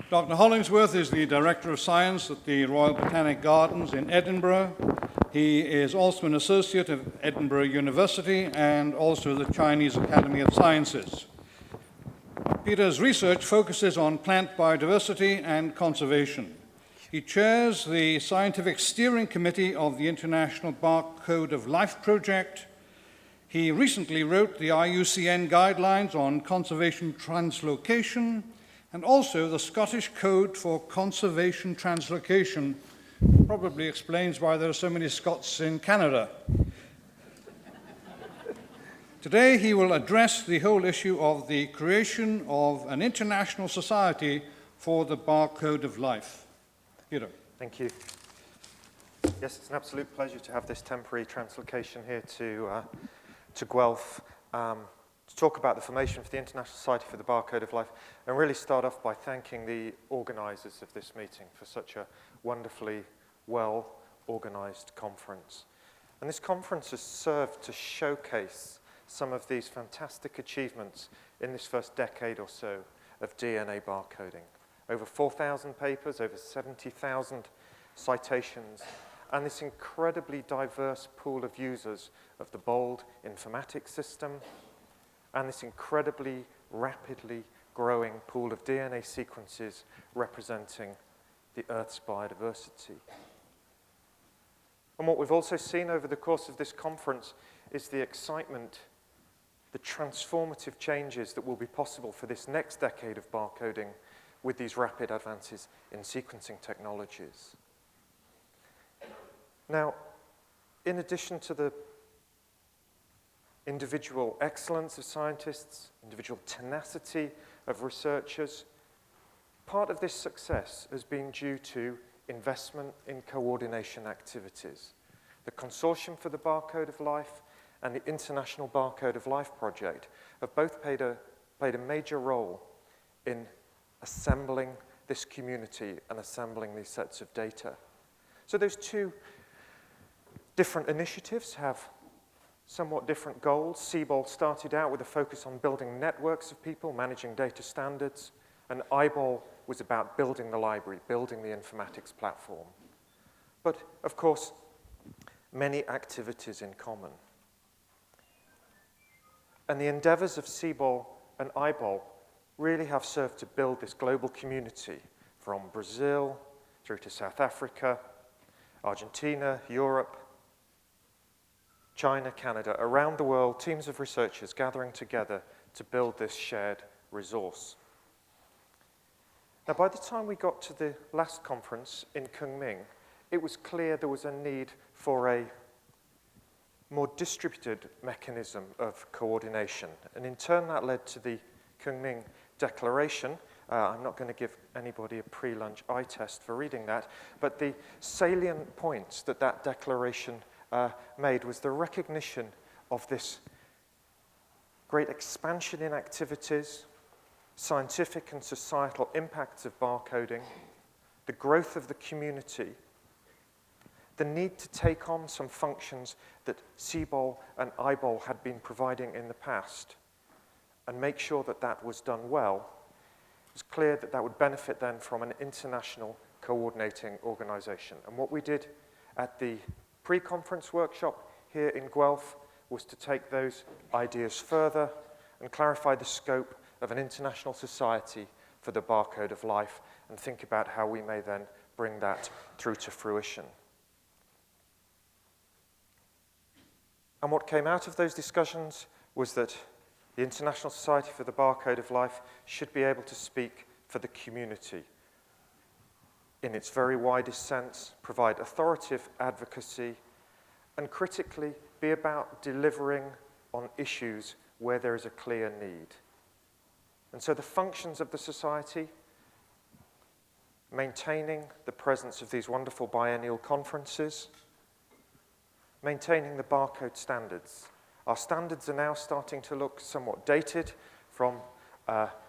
Dr. Hollingsworth is the Director of Science at the Royal Botanic Gardens in Edinburgh. He is also an associate of Edinburgh University and also the Chinese Academy of Sciences. Peter's research focuses on plant biodiversity and conservation. He chairs the Scientific Steering Committee of the International Barcode of Life project. He recently wrote the IUCN guidelines on conservation translocation and also the Scottish Code for Conservation Translocation. Probably explains why there are so many Scots in Canada. Today he will address the whole issue of the creation of an international society for the Barcode of Life. Peter. Thank you. Yes, it's an absolute pleasure to have this temporary translocation here to Guelph to talk about the formation of the International Society for the Barcode of Life, and really start off by thanking the organisers of this meeting for such a wonderfully well-organised conference. And this conference has served to showcase some of these fantastic achievements in this first decade or so of DNA barcoding. Over 4,000 papers, over 70,000 citations, and this incredibly diverse pool of users of the BOLD informatics system, and this incredibly rapidly growing pool of DNA sequences representing the Earth's biodiversity. And what we've also seen over the course of this conference is the excitement, the transformative changes that will be possible for this next decade of barcoding with these rapid advances in sequencing technologies. Now, in addition to the individual excellence of scientists, individual tenacity of researchers, part of this success has been due to investment in coordination activities. The Consortium for the Barcode of Life and the International Barcode of Life project have both played a major role in assembling this community and assembling these sets of data. So those two different initiatives have somewhat different goals. CBOL started out with a focus on building networks of people, managing data standards, and IBOL was about building the library, building the informatics platform. But, of course, many activities in common. And the endeavors of CBOL and IBOL really have served to build this global community from Brazil through to South Africa, Argentina, Europe, China, Canada, around the world, teams of researchers gathering together to build this shared resource. Now, by the time we got to the last conference in Kunming, it was clear there was a need for a more distributed mechanism of coordination. And in turn, that led to the Kunming Declaration. I'm not going to give anybody a pre-lunch eye test for reading that, but the salient points that that declaration made was the recognition of this great expansion in activities, scientific and societal impacts of barcoding, the growth of the community, the need to take on some functions that CBOL and IBOL had been providing in the past and make sure that that was done well. It was clear that that would benefit then from an international coordinating organization. And what we did at the pre-conference workshop here in Guelph was to take those ideas further and clarify the scope of an international society for the Barcode of Life and think about how we may then bring that through to fruition. And what came out of those discussions was that the International Society for the Barcode of Life should be able to speak for the community in its very widest sense, provide authoritative advocacy, and critically be about delivering on issues where there is a clear need. And so the functions of the society, maintaining the presence of these wonderful biennial conferences, maintaining the barcode standards. Our standards are now starting to look somewhat dated from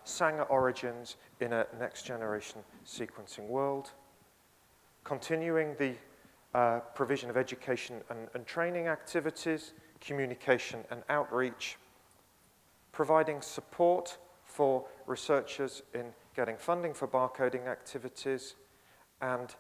Sanger origins in a next-generation sequencing world. Continuing the provision of education and training activities, communication and outreach, providing support for researchers in getting funding for barcoding activities, and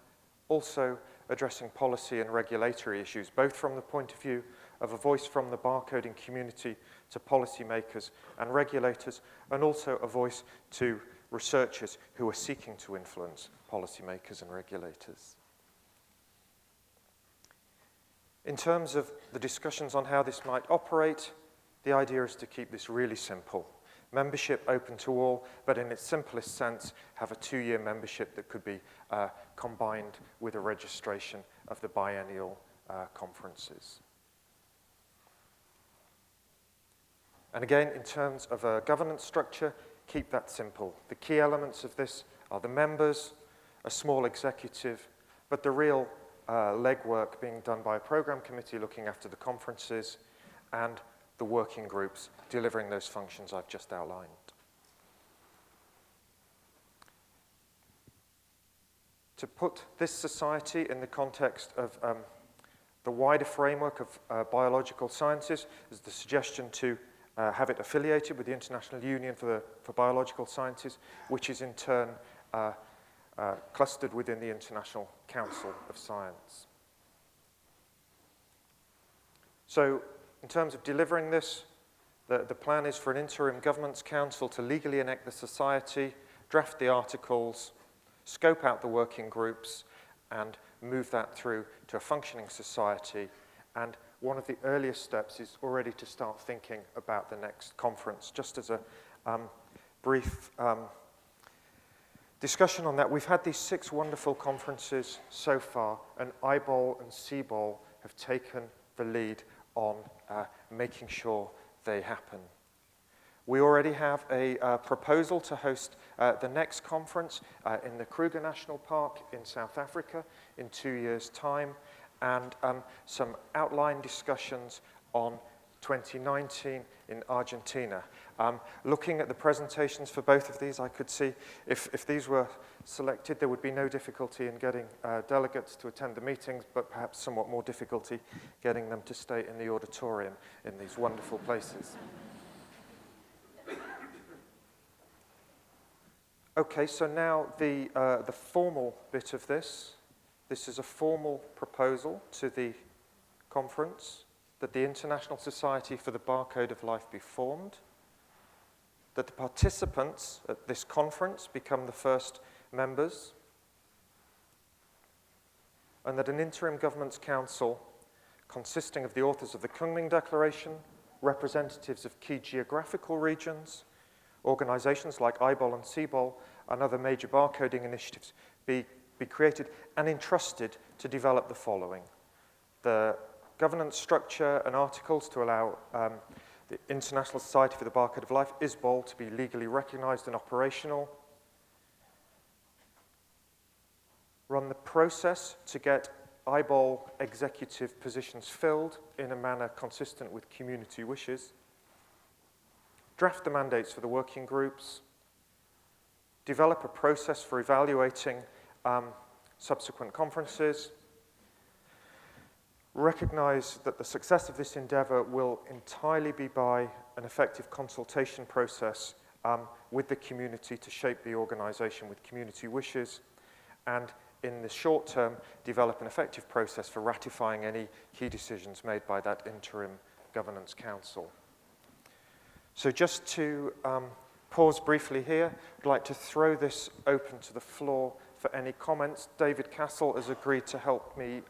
also addressing policy and regulatory issues, both from the point of view of a voice from the barcoding community to policymakers and regulators, and also a voice to researchers who are seeking to influence policymakers and regulators. In terms of the discussions on how this might operate, the idea is to keep this really simple. Membership open to all, but in its simplest sense, have a 2-year membership that could be combined with a registration of the biennial conferences. And again, in terms of a governance structure, keep that simple. The key elements of this are the members, a small executive, but the real legwork being done by a program committee looking after the conferences, and the working groups delivering those functions I've just outlined. To put this society in the context of the wider framework of biological sciences is the suggestion to have it affiliated with the International Union for Biological Sciences, which is in turn clustered within the International Council of Science. So, in terms of delivering this, the plan is for an interim governance council to legally enact the society, draft the articles, scope out the working groups, and move that through to a functioning society. And one of the earliest steps is already to start thinking about the next conference. Just as a brief discussion on that, we've had these 6 wonderful conferences so far, and IBOL and CBOL have taken the lead on making sure they happen. We already have a proposal to host the next conference in the Kruger National Park in South Africa in 2 years' time, and some outline discussions on 2019 in Argentina. Looking at the presentations for both of these, I could see if these were selected, there would be no difficulty in getting delegates to attend the meetings, but perhaps somewhat more difficulty getting them to stay in the auditorium in these wonderful places. Okay, so now the formal bit of this. This is a formal proposal to the conference that the International Society for the Barcode of Life be formed, that the participants at this conference become the first members, and that an interim governance council consisting of the authors of the Kunming Declaration, representatives of key geographical regions, organizations like IBOL and CBOL, and other major barcoding initiatives be created and entrusted to develop the following: the governance structure and articles to allow the International Society for the Barcode of Life, ISBOL, to be legally recognized and operational. Run the process to get IBOL executive positions filled in a manner consistent with community wishes. Draft the mandates for the working groups. Develop a process for evaluating subsequent conferences. Recognize that the success of this endeavor will entirely be by an effective consultation process with the community to shape the organization with community wishes, and in the short term, develop an effective process for ratifying any key decisions made by that interim governance council. So just to pause briefly here, I'd like to throw this open to the floor for any comments. David Castle has agreed to help me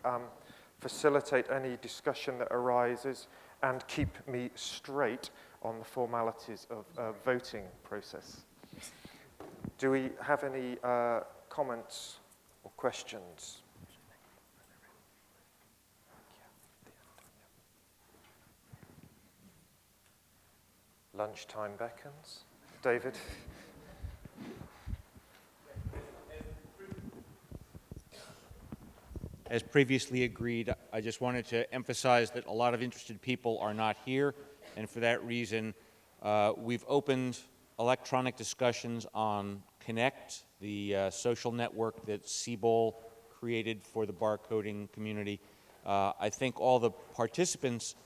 facilitate any discussion that arises and keep me straight on the formalities of voting process. Do we have any comments or questions? Lunchtime beckons. David? As previously agreed, I just wanted to emphasize that a lot of interested people are not here, and for that reason, we've opened electronic discussions on Connect, the social network that CBOL created for the barcoding community. I think all the participants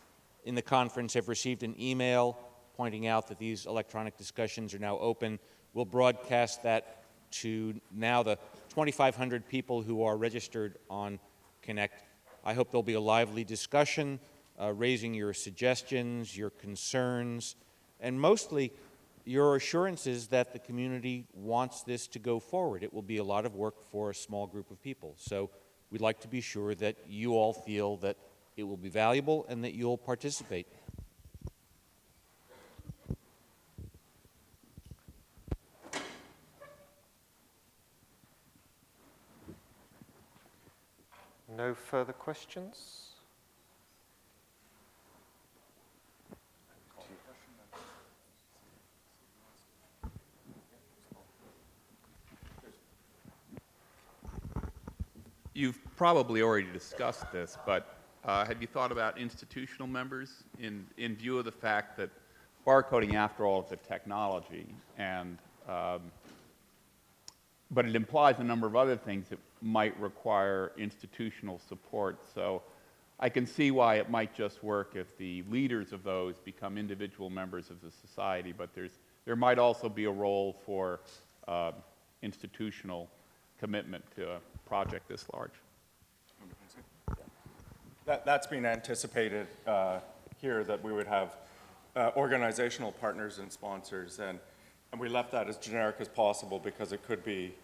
in the conference have received an email pointing out that these electronic discussions are now open. We'll broadcast that to now the 2,500 people who are registered on Connect. I hope there'll be a lively discussion, raising your suggestions, your concerns, and mostly your assurances that the community wants this to go forward. It will be a lot of work for a small group of people. So we'd like to be sure that you all feel that it will be valuable and that you'll participate. No further questions? You've probably already discussed this, but have you thought about institutional members in view of the fact that barcoding, after all, is a technology, and but it implies a number of other things that might require institutional support. So I can see why it might just work if the leaders of those become individual members of the society, but there might also be a role for institutional commitment to a project this large. That's been anticipated here, that we would have organizational partners and sponsors, and we left that as generic as possible because it could be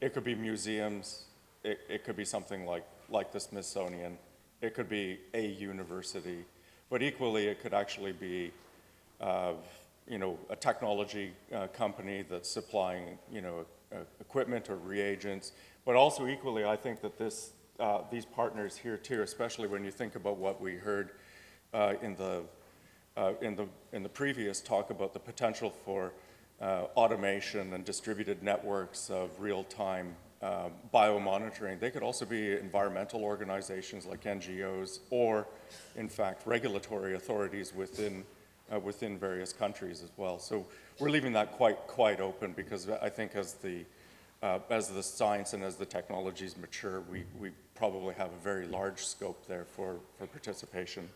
museums, it could be something like the Smithsonian, it could be a university, but equally it could actually be a technology company that's supplying equipment or reagents, but also equally I think that these partners here too, especially when you think about what we heard in the previous talk about the potential for automation and distributed networks of real-time biomonitoring. They could also be environmental organizations like NGOs, or in fact regulatory authorities within various countries as well. So we're leaving that quite open, because I think as the science and as the technologies mature, we probably have a very large scope there for participation.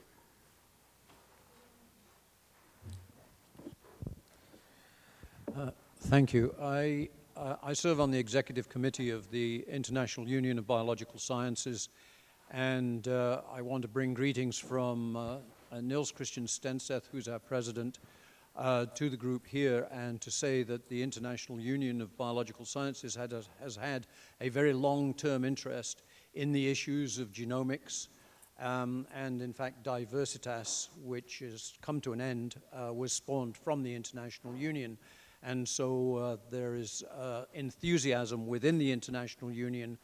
Thank you. I serve on the executive committee of the International Union of Biological Sciences, and I want to bring greetings from Nils Christian Stenseth, who's our president, to the group here, and to say that the International Union of Biological Sciences has had a very long-term interest in the issues of genomics, and in fact Diversitas, which has come to an end, was spawned from the International Union. And so there is enthusiasm within the International Union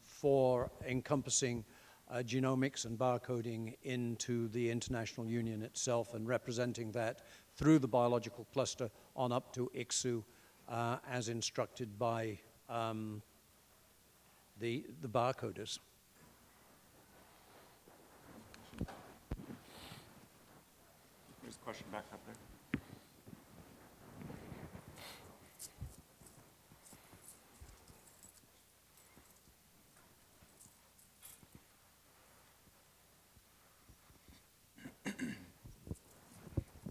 for encompassing genomics and barcoding into the International Union itself, and representing that through the biological cluster on up to ICSU as instructed by the barcoders. There's a question back up there.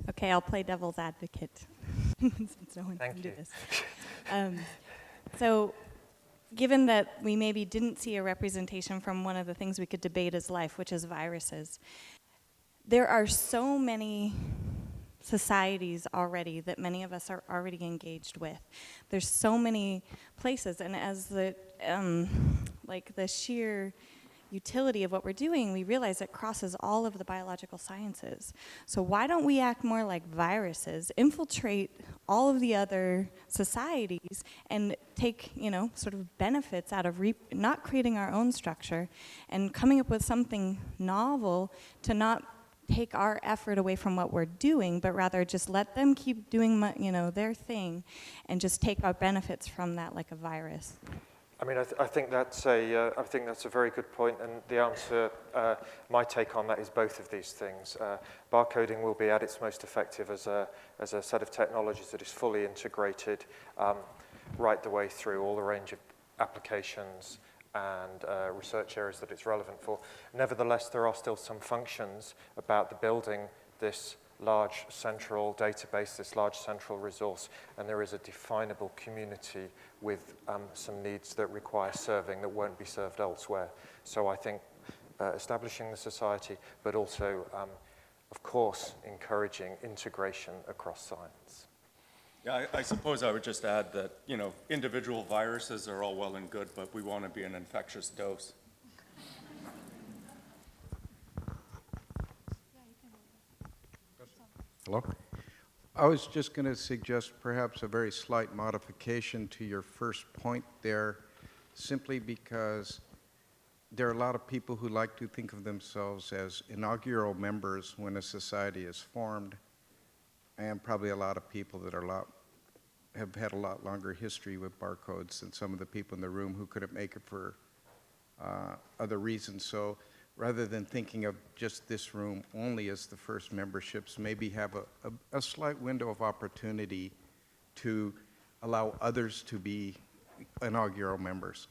Okay, I'll play devil's advocate since no one can do this. So, given that we maybe didn't see a representation from one of the things we could debate as life, which is viruses, there are so many societies already that many of us are already engaged with. There's so many places, and as the sheer utility of what we're doing, we realize it crosses all of the biological sciences. So why don't we act more like viruses, infiltrate all of the other societies, and take, sort of benefits out of not creating our own structure and coming up with something novel to not take our effort away from what we're doing, but rather just let them keep doing, their thing, and just take our benefits from that like a virus. I mean, I think that's a very good point, and the answer, my take on that is both of these things. Barcoding will be at its most effective as a set of technologies that is fully integrated right the way through all the range of applications and research areas that it's relevant for. Nevertheless, there are still some functions about the building this large central database, this large central resource, and there is a definable community with some needs that require serving that won't be served elsewhere. So I think establishing the society, but also, of course, encouraging integration across science. Yeah, I suppose I would just add that, you know, individual viruses are all well and good, but we want to be an infectious dose. Hello? I was just going to suggest perhaps a very slight modification to your first point there, simply because there are a lot of people who like to think of themselves as inaugural members when a society is formed, and probably a lot of people that have had a lot longer history with barcodes than some of the people in the room who couldn't make it for other reasons. So rather than thinking of just this room only as the first memberships, maybe have a slight window of opportunity to allow others to be inaugural members.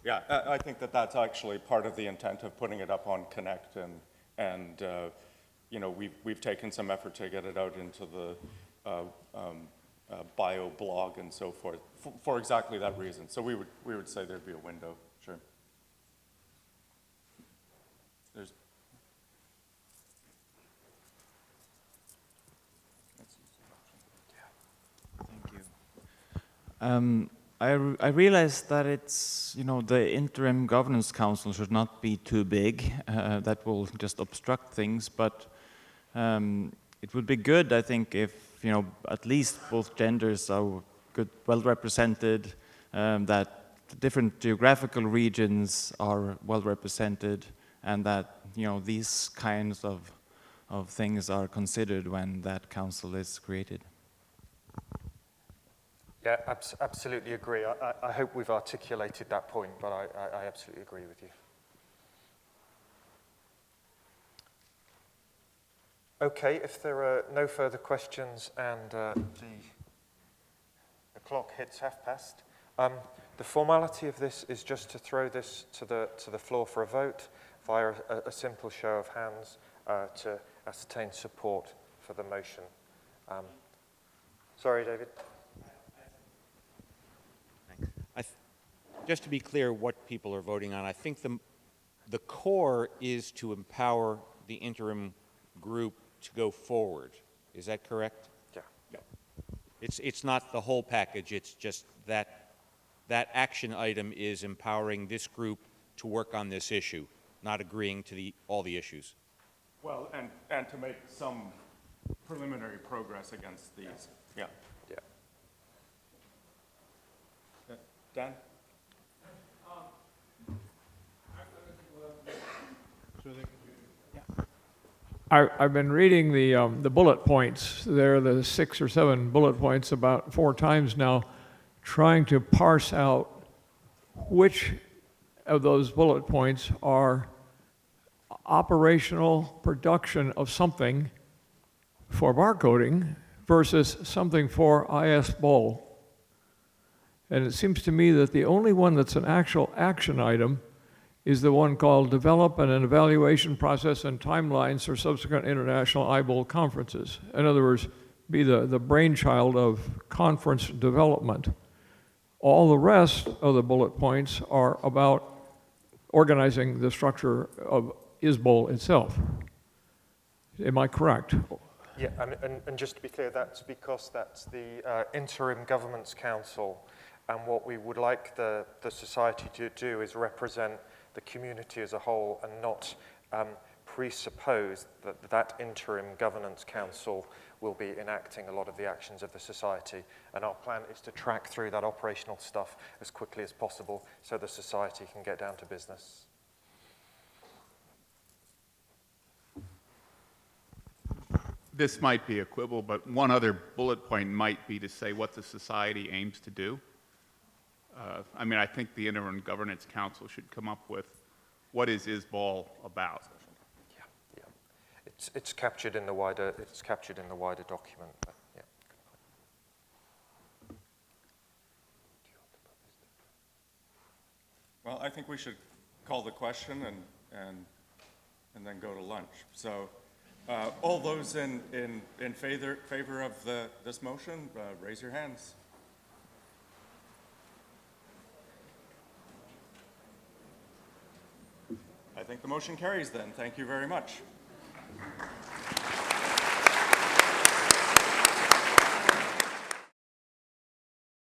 Yeah, I think that that's actually part of the intent of putting it up on Connect, and you know, we've taken some effort to get it out into the bio blog and so forth for exactly that reason. So we would say there'd be a window, sure. There's. Thank you. I realize that it's, you know, the interim governance council should not be too big. That will just obstruct things, but it would be good, I think, if, you know, at least both genders are well represented, that the different geographical regions are well represented, and that, you know, these kinds of things are considered when that council is created. Yeah, absolutely agree. I hope we've articulated that point, but I absolutely agree with you. Okay, if there are no further questions and the clock hits past, the formality of this is just to throw this to the floor for a vote via a simple show of hands to ascertain support for the motion. Sorry, David. Just to be clear what people are voting on, I think the core is to empower the interim group to go forward. Is that correct? Yeah. Yeah. It's not the whole package, it's just that action item is empowering this group to work on this issue, not agreeing to all the issues. Well, and to make some preliminary progress against these. Yeah. Yeah. Dan? I've been reading the bullet points. There are the 6 or 7 bullet points about 4 times now, trying to parse out which of those bullet points are operational production of something for barcoding versus something for ISBOL. And it seems to me that the only one that's an actual action item is the one called Develop an Evaluation Process and Timelines for Subsequent International IBOL Conferences. In other words, be the brainchild of conference development. All the rest of the bullet points are about organizing the structure of ISBOL itself. Am I correct? Yeah, and just to be clear, that's because that's the Interim Governance Council, and what we would like the society to do is represent the community as a whole and not presuppose that Interim Governance Council will be enacting a lot of the actions of the society. And our plan is to track through that operational stuff as quickly as possible so the society can get down to business. This might be a quibble, but one other bullet point might be to say what the society aims to do. I mean, I think the Interim Governance Council should come up with what is ISBOL about. Yeah. It's captured in the wider document. But yeah. Well, I think we should call the question and then go to lunch. So All those in favor of this motion, raise your hands. I think the motion carries then. Thank you very much.